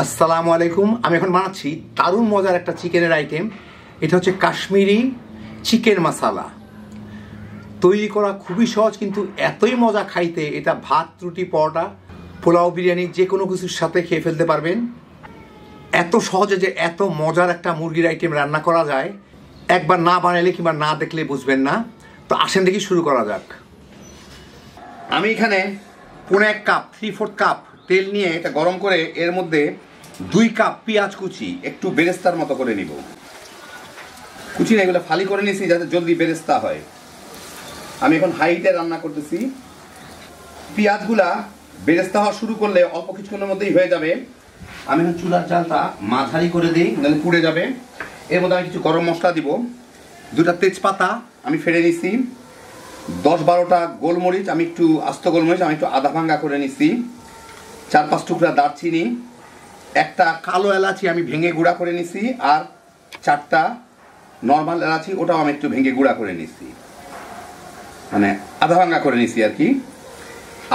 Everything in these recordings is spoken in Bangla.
আসসালামু আলাইকুম। আমি এখন বানাচ্ছি দারুণ মজার একটা চিকেনের আইটেম। এটা হচ্ছে কাশ্মীরি চিকেন মশালা। তৈরি করা খুবই সহজ, কিন্তু এতই মজা খাইতে, এটা ভাত, রুটি, পরোটা, পোলাও, বিরিয়ানি যে কোনো কিছুর সাথে খেয়ে ফেলতে পারবেন। এত সহজে যে এত মজার একটা মুরগির আইটেম রান্না করা যায়, একবার না বানাইলে কিংবা না দেখলে বুঝবেন না। তো আসেন দেখি শুরু করা যাক। আমি এখানে 1.5 কাপ 3/4 কাপ তেল নিয়ে এটা গরম করে এর মধ্যে 2 কাপ পেঁয়াজ কুচি একটু বেরেস্তার মতো করে নিব। কুচি না, এগুলো ফালি করে নিয়েছি যাতে জলদি বেরেস্তা হয়। আমি এখন হাইটে রান্না করতেছি। পেঁয়াজগুলা বেরেস্তা হওয়া শুরু করলে অল্প কিছুক্ষণের মধ্যেই হয়ে যাবে। আমি এখন চুলার জালটা মাঝারি করে দিই, নাহলে পুড়ে যাবে। এর মধ্যে আমি কিছু গরম মশলা দিব। 2টা তেজপাতা আমি ফেলে নিছি। 10-12টা গোলমরিচ, আমি একটু আস্ত গোলমরিচ আমি একটু আধা ভাঙ্গা করে নিছি। 4-5 টুকরা দারচিনি, একটা কালো এলাচি আমি ভেঙে গুঁড়া করে নিছি, আর 4টা নর্মাল এলাচি, ওটাও আমি একটু ভেঙে গুঁড়া করে নিছি, মানে আধা ভাঙ্গা করে নিছি আর কি।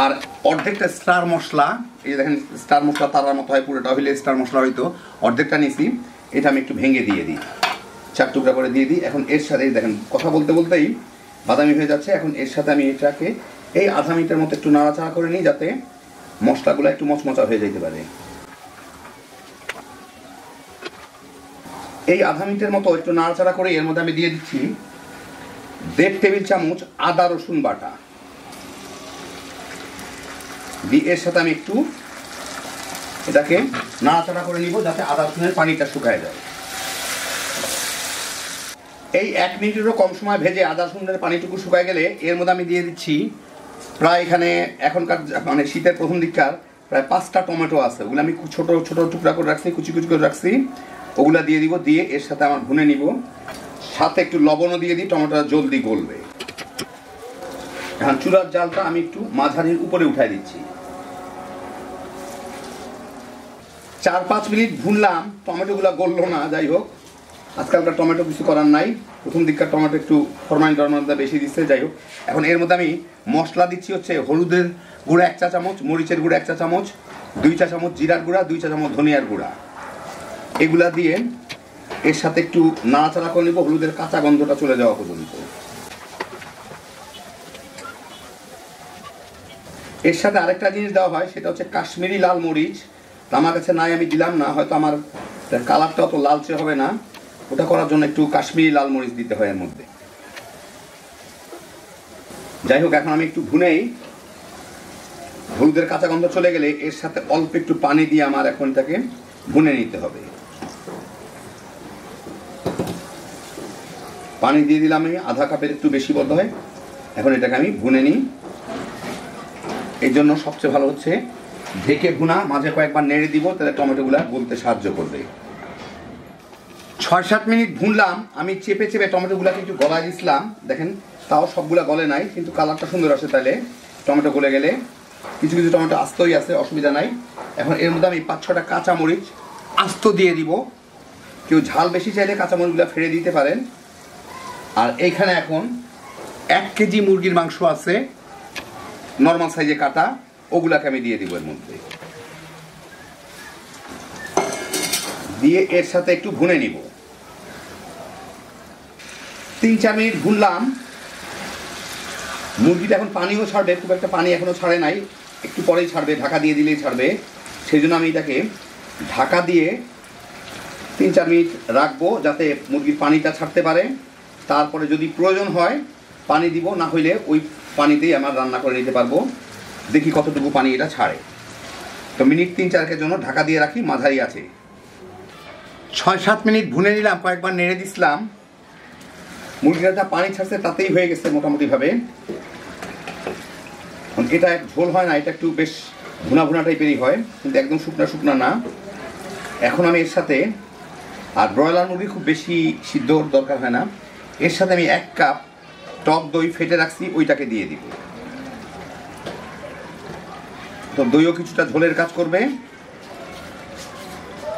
আর অর্ধেকটা স্টার মশলা, এই যে দেখেন স্টার মশলা তারার মতো হয়, পুরোটা হইলে স্টার মশলা হইতো, অর্ধেকটা নিছি। এটা আমি একটু ভেঙে দিয়ে দিই, 4 টুকরা করে দিয়ে দিই। এখন এর সাথে দেখেন কথা বলতে বলতেই বাদামি হয়ে যাচ্ছে। এখন এর সাথে আমি এটাকে এই আধা মিনিটের মতো একটু নাড়াচাড়া করে নিই, যাতে মশলাগুলো একটু মচমচা হয়ে যেতে পারে। এই আধা মিনিটের মতো একটু নাড়াচাড়া করে এর মধ্যে আমি দিয়ে দিচ্ছি 1.5 টেবিল চামচ আদা রসুন বাটা। দিয়ে এর সাথে আমি একটু এটাকে নাড়াচাড়া করে নিব, যাতে আদা রসুনের পানিটা শুকায় যায়। এই 1 মিনিটেরও কম সময় ভেজে আদা রসুনের পানিটুকু শুকায় গেলে এর মধ্যে আমি দিয়ে দিচ্ছি প্রায়, এখানে এখনকার মানে শীতের প্রথম দিককার প্রায় 5টা টমেটো আছে, ওগুলো আমি ছোট ছোট টুকরা করে রাখছি, কুচি কুচি করে রাখছি, ওগুলা দিয়ে দিব। দিয়ে এর সাথে আমার ভুনে নিব, সাথে একটু লবণও দিয়ে দিই, টমেটোটা জলদি গলবে। এখন চুলার জালটা আমি একটু মাঝারির উপরে উঠাই দিচ্ছি। 4-5 মিনিট ভুনলাম, টমেটোগুলো গললো না। যাই হোক, আজকালকার টমেটো কিছু করার নাই, প্রথম দিককার টমেটো একটু ফরমালিন বেশি দিচ্ছে। যাই হোক, এখন এর মধ্যে আমি মশলা দিচ্ছি হচ্ছে হলুদের গুঁড়া 1 চা চামচ, মরিচের গুঁড়া 1 চা চামচ, 2 চা চামচ জিরার গুঁড়া, 2 চা চামচ ধনিয়ার গুঁড়া। এগুলা দিয়ে এর সাথে একটু নাড়াচাড়া করে নিব, হলুদের কাঁচা গন্ধটা চলে যাওয়া পর্যন্ত। এর সাথে আরেকটা জিনিস দেওয়া হয়, সেটা হচ্ছে কাশ্মীরি লাল মরিচ। আমার কাছে নাই, আমি দিলাম না, হয়তো আমার কালারটা অত লালচে হবে না। ওটা করার জন্য একটু কাশ্মীরি লাল মরিচ দিতে হয় এর মধ্যে। যাই হোক, এখন আমি একটু ভুনেই, হলুদের কাঁচা গন্ধ চলে গেলে এর সাথে অল্প একটু পানি দিয়ে আমার এখন এটাকে ভুনে নিতে হবে। পানি দিয়ে দিলাম আমি আধা কাপের একটু বেশি বোধ হয়। এখন এটাকে আমি ভুনে নিই। এই জন্য সবচেয়ে ভালো হচ্ছে ঢেকে ভুনা, মাঝে কয়েকবার নেড়ে দিব, তাহলে টমেটোগুলা গলতে সাহায্য করবে। 6-7 মিনিট ভুনলাম, আমি চেপে চেপে টমেটোগুলাকে একটু গলায় দিছিলাম। দেখেন তাও সবগুলা গলে নাই, কিন্তু কালারটা সুন্দর আসে। তাহলে টমেটো গলে গেলে, কিছু কিছু টমেটো আস্তই আছে, অসুবিধা নাই। এখন এর মধ্যে আমি 5-6টা কাঁচামরিচ আস্ত দিয়ে দিব। কেউ ঝাল বেশি চাইলে কাঁচামরিচগুলো ফেলে দিতে পারেন। আর এইখানে এখন 1 কেজি মুরগির মাংস আছে, নর্মাল সাইজে কাটা, ওগুলাকে আমি দিয়ে দিব এর মধ্যে। দিয়ে এর সাথে একটু ভুনে নিব। 3-4 মিনিট ভুনলাম। মুরগিটা এখন পানিও ছাড়বে, খুব একটা পানি এখনো ছাড়ে নাই, একটু পরেই ছাড়বে, ঢাকা দিয়ে দিলেই ছাড়বে। সেই জন্য আমি এটাকে ঢাকা দিয়ে 3-4 মিনিট রাখবো, যাতে মুরগির পানিটা ছাড়তে পারে। তারপরে যদি প্রয়োজন হয় পানি দিব, না হইলে ওই পানিতেই আমার রান্না করে নিতে পারবো। দেখি কতটুকু পানি এটা ছাড়ে। তো মিনিট 3-4 জন্য ঢাকা দিয়ে রাখি, মাঝারি আছে। 6-7 মিনিট ভুনে নিলাম, কয়েকবার নেড়ে দিছিলাম। মুরগিটা যা পানি ছাড়ছে তাতেই হয়ে গেছে মোটামুটিভাবে। এটা ঝোল হয় না, এটা একটু বেশ ভুনা ভুনা টাইপেরই হয়, কিন্তু একদম শুকনা শুকনা না। এখন আমি এর সাথে, আর ব্রয়লার মুরগি খুব বেশি সিদ্ধ দরকার হয় না, এর সাথে আমি 1 কাপ টক দই ফেটে রাখছি, ওইটাকে দিয়ে দিব। তো দইও কিছুটা ঝোলের কাজ করবে,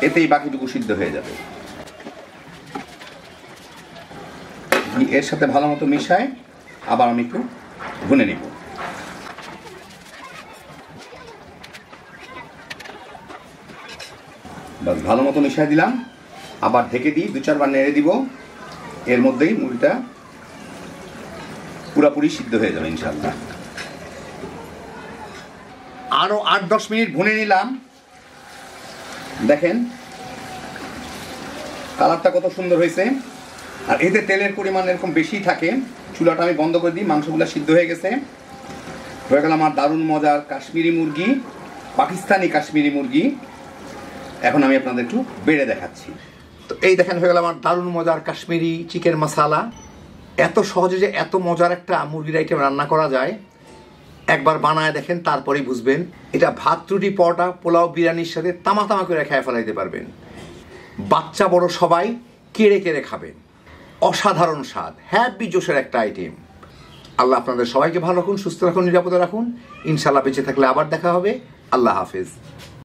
এতেই বাকিটুকু সিদ্ধ হয়ে যাবে। এর সাথে ভালো মতো মিশায় আবার আমি একটু ভুনে নিব। বাস ভালো মতো মিশিয়ে দিলাম, আবার ঢেকে দিই, 2-4 বার নেড়ে দিব। এর মধ্যেই মুরগিটা পুরোপুরি সিদ্ধ হয়ে যাবে ইনশাআল্লাহ। আরও 8-10 মিনিট ভুনে নিলাম। দেখেন কালারটা কত সুন্দর হয়েছে। আর এতে তেলের পরিমাণ এরকম বেশি থাকে। চুলাটা আমি বন্ধ করে দিই, মাংসগুলো সিদ্ধ হয়ে গেছে। হয়ে গেল আমার দারুণ মজার কাশ্মীরি মুরগি, পাকিস্তানি কাশ্মীরি মুরগি। এখন আমি আপনাদের একটু বেড়ে দেখাচ্ছি। তো এই দেখেন হয়ে গেল আমার দারুণ মজার কাশ্মীরি চিকেন মশালা। এত সহজে যে এত মজার একটা মুরগির আইটেম রান্না করা যায়, একবার বানায় দেখেন, তারপরেই বুঝবেন। এটা ভাত, রুটি, পরোটা, পোলাও, বিরিয়ানির সাথে তামা তামা করে খেয়ে ফেলাইতে পারবেন। বাচ্চা বড় সবাই কেড়ে কেড়ে খাবেন। অসাধারণ স্বাদ, হ্যাপি জোশের একটা আইটেম। আল্লাহ আপনাদের সবাইকে ভালো রাখুন, সুস্থ রাখুন, নিরাপদে রাখুন। ইনশাল্লাহ বেঁচে থাকলে আবার দেখা হবে। আল্লাহ হাফেজ।